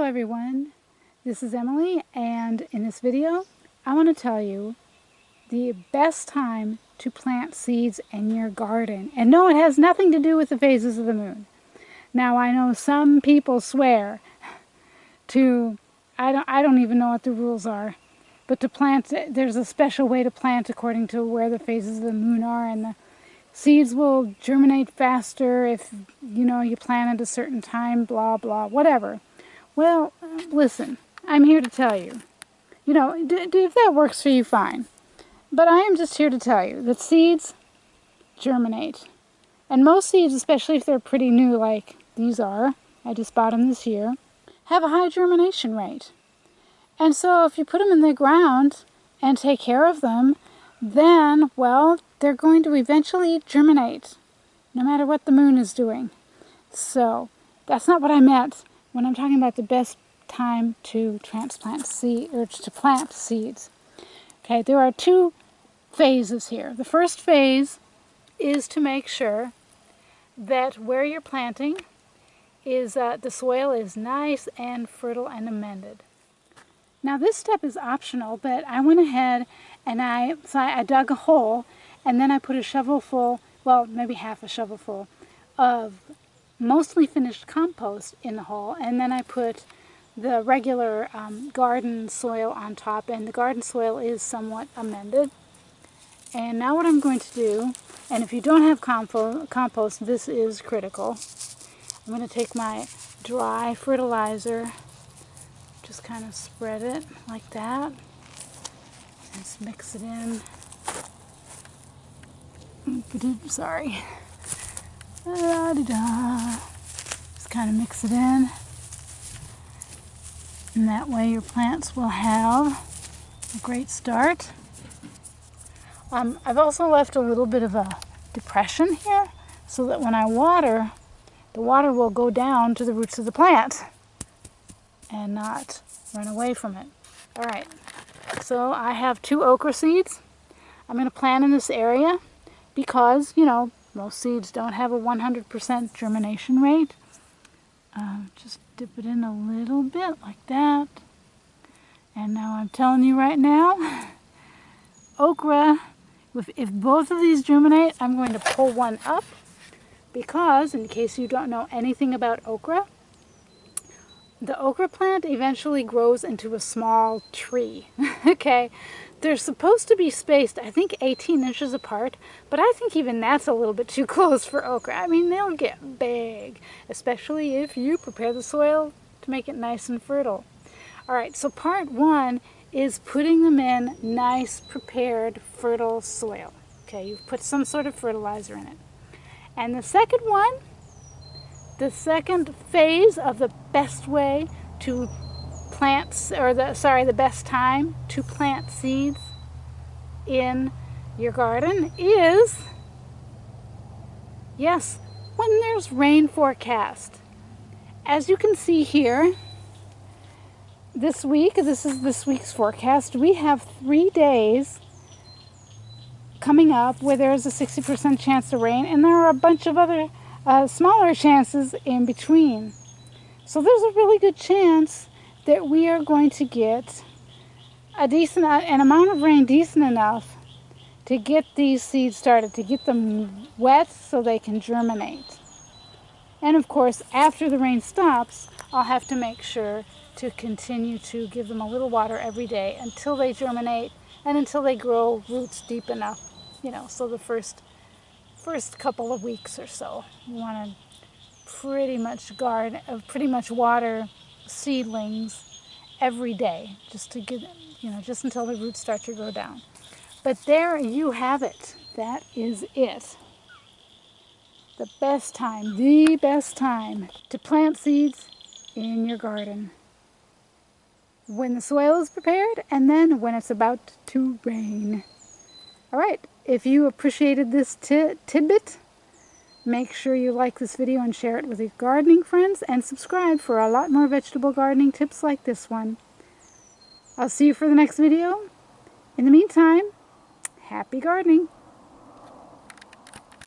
Hello everyone, this is Emily, and in this video I want to tell you the best time to plant seeds in your garden. And no, it has nothing to do with the phases of the moon. Now I know some people swear to, I don't even know what the rules are, but to plant, there's a special way to plant according to where the phases of the moon are, and the seeds will germinate faster if you plant at a certain time, blah blah, whatever. Well, listen, I'm here to tell you, if that works for you, fine. But I am just here to tell you that seeds germinate. And most seeds, especially if they're pretty new like these are, I just bought them this year, have a high germination rate. And so if you put them in the ground and take care of them, then, well, they're going to eventually germinate, no matter what the moon is doing. So that's not what I meant when I'm talking about the best time to transplant seed, or to plant seeds. Okay, there are two phases here. The first phase is to make sure that where you're planting is the soil is nice and fertile and amended. Now this step is optional, but I went ahead and I dug a hole, and then I put a shovelful, well, maybe half a shovelful of mostly finished compost in the hole, and then I put the regular garden soil on top, and the garden soil is somewhat amended. And now what I'm going to do, and if you don't have compost, this is critical. I'm going to take my dry fertilizer, just kind of spread it like that, and just mix it in. Sorry. Just kind of mix it in, and that way your plants will have a great start. I've also left a little bit of a depression here so that when I water, the water will go down to the roots of the plant and not run away from it. Alright, so I have 2 okra seeds. I'm going to plant in this area because, most seeds don't have a 100% germination rate. Just dip it in a little bit like that. And now I'm telling you right now, okra, if both of these germinate, I'm going to pull one up because, in case you don't know anything about okra, the okra plant eventually grows into a small tree. Okay, they're supposed to be spaced, I think, 18 inches apart, but I think even that's a little bit too close for okra. I mean, they'll get big, especially if you prepare the soil to make it nice and fertile. Alright, so part 1 is putting them in nice, prepared, fertile soil. Okay, you've put some sort of fertilizer in it. And the second one, the second phase of the best way to plant, or the best time to plant seeds in your garden is, yes, when there's rain forecast. As you can see here, this week, this is this week's forecast, we have 3 days coming up where there's a 60% chance of rain, and there are a bunch of other smaller chances in between. So there's a really good chance that we are going to get an amount of rain decent enough to get these seeds started, to get them wet so they can germinate. And of course, after the rain stops, I'll have to make sure to continue to give them a little water every day until they germinate and until they grow roots deep enough, so the first couple of weeks or so. You want to pretty much water seedlings every day, just to get, just until the roots start to grow down. But there you have it. That is it. The best time to plant seeds in your garden. When the soil is prepared, and then when it's about to rain. Alright, if you appreciated this tidbit, make sure you like this video and share it with your gardening friends, and subscribe for a lot more vegetable gardening tips like this one. I'll see you for the next video. In the meantime, happy gardening!